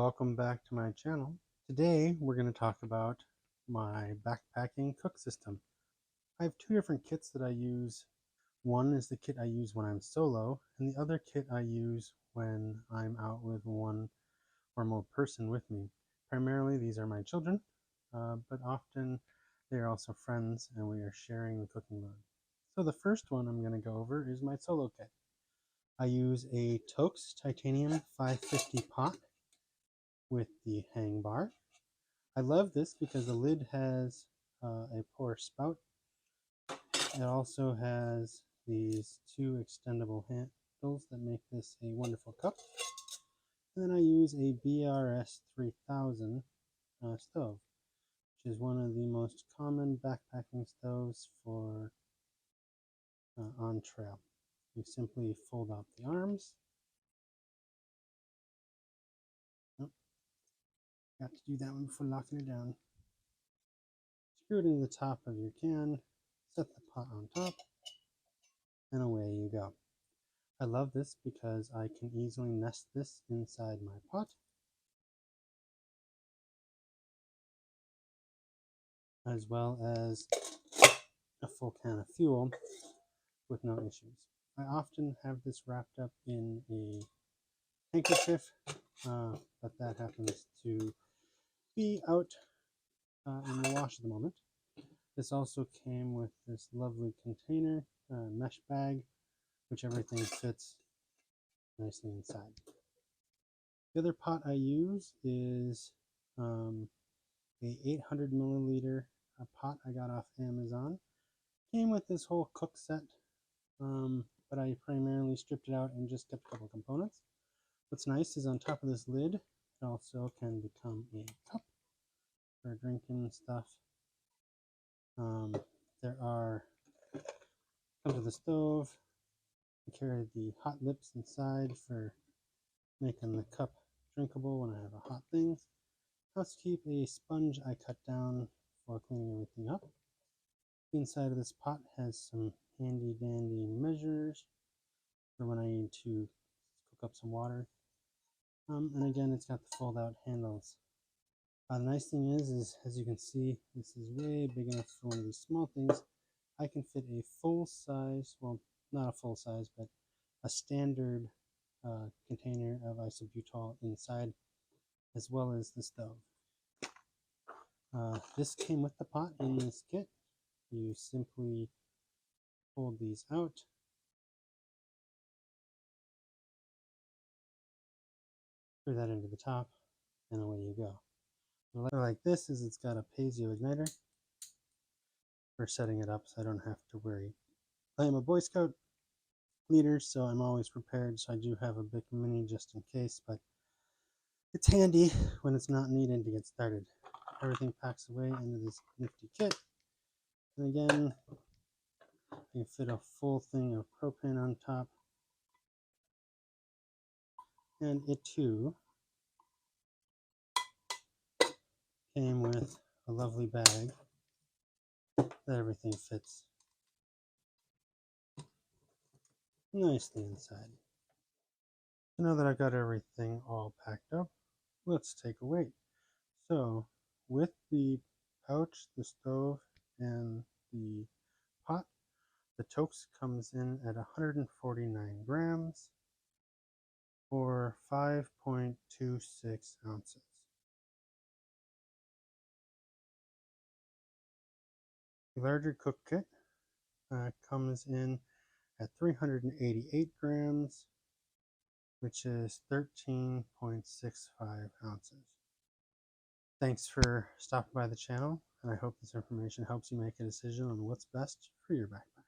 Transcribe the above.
welcome back to my channel. Today we're going to talk about my backpacking cook system. I have two different kits that I use. One is the kit I use when I'm solo, and the other kit I use when I'm out with one or more person with me. Primarily these are my children, but often they are also friends and we are sharing the cooking load. So the first one I'm going to go over is my solo kit. I use a Toaks titanium 550 pot with the hang bar. I love this because the lid has a pour spout. It also has these two extendable handles that make this a wonderful cup. And then I use a BRS 3000 stove, which is one of the most common backpacking stoves for on trail. You simply fold out the arms. Got to do that one before locking it down. Screw it into the top of your can, set the pot on top, and away you go. I love this because I can easily nest this inside my pot, as well as a full can of fuel with no issues. I often have this wrapped up in a handkerchief, but that happens to be out in the wash at the moment. This also came with this lovely container, mesh bag, which everything fits nicely inside. The other pot I use is a 800 milliliter pot I got off Amazon. Came with this whole cook set, but I primarily stripped it out and just kept a couple components. What's nice is on top of this lid, it also can become a cup for drinking stuff. There are, comes with the stove. I carry the hot lips inside for making the cup drinkable when I have a hot thing. I also keep a sponge I cut down for cleaning everything up. The inside of this pot has some handy dandy measures for when I need to cook up some water. And again, it's got the fold out handles. The nice thing is as you can see, this is way big enough for one of these small things. I can fit a full size, well, not a full size, but a standard container of isobutol inside, as well as the stove. This came with the pot in this kit. You simply fold these out, screw that into the top, and away you go. The like this is it's got a piezo igniter for setting it up, so I don't have to worry. I am a Boy Scout leader, so I'm always prepared, so I do have a Bic Mini just in case, but it's handy when it's not needed to get started. Everything packs away into this nifty kit. And again, you can fit a full thing of propane on top. And it too came with a lovely bag that everything fits nicely inside. So now that I've got everything all packed up, let's take a weight. So with the pouch, the stove, and the pot, the Toaks comes in at 149 grams or 5.26 ounces. The larger cook kit comes in at 388 grams, which is 13.65 ounces. Thanks for stopping by the channel, and I hope this information helps you make a decision on what's best for your backpack.